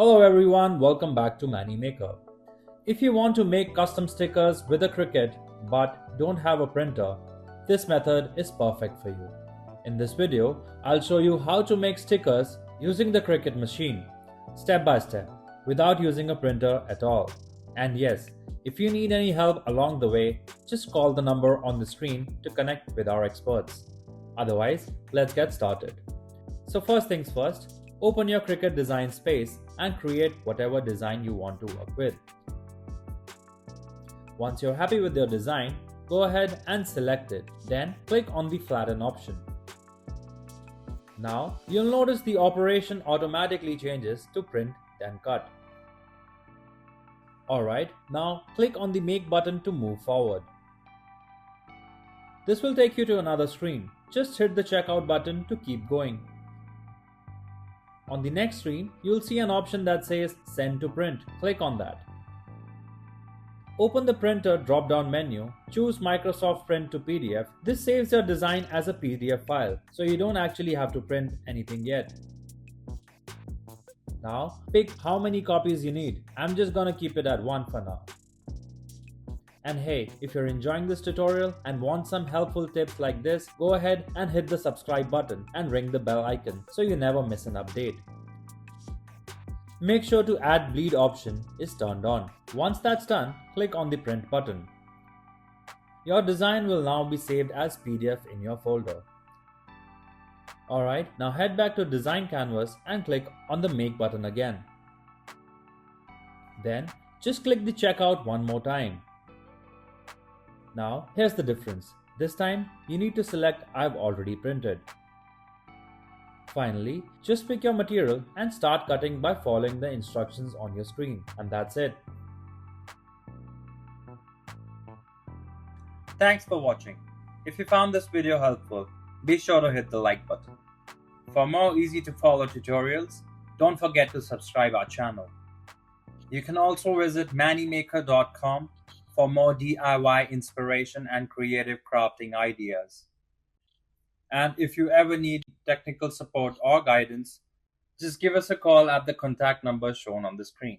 Hello everyone, welcome back to Manny Maker. If you want to make custom stickers with a Cricut but don't have a printer, this method is perfect for you. In this video, I'll show you how to make stickers using the Cricut machine, step by step, without using a printer at all. And yes, if you need any help along the way, just call the number on the screen to connect with our experts. Otherwise, let's get started. So first things first, open your Cricut Design Space and create whatever design you want to work with. Once you're happy with your design, go ahead and select it. Then click on the Flatten option. Now you'll notice the operation automatically changes to print then cut. Alright, now click on the Make button to move forward. This will take you to another screen. Just hit the Checkout button to keep going. On the next screen, you'll see an option that says Send to Print. Click on that. Open the Printer drop-down menu, choose Microsoft Print to PDF. This saves your design as a PDF file, so you don't actually have to print anything yet. Now, pick how many copies you need. I'm just gonna keep it at 1 for now. And hey, if you're enjoying this tutorial and want some helpful tips like this, go ahead and hit the subscribe button and ring the bell icon so you never miss an update. Make sure to add bleed option is turned on. Once that's done, click on the print button. Your design will now be saved as PDF in your folder. Alright, now head back to Design Canvas and click on the Make button again. Then, just click the Checkout one more time. Now, here's the difference. This time, you need to select I've already printed. Finally, just pick your material and start cutting by following the instructions on your screen. And that's it. Thanks for watching. If you found this video helpful, be sure to hit the like button. For more easy to follow tutorials, don't forget to subscribe our channel. You can also visit mannymaker.com for more DIY inspiration and creative crafting ideas. And if you ever need technical support or guidance, just give us a call at the contact number shown on the screen.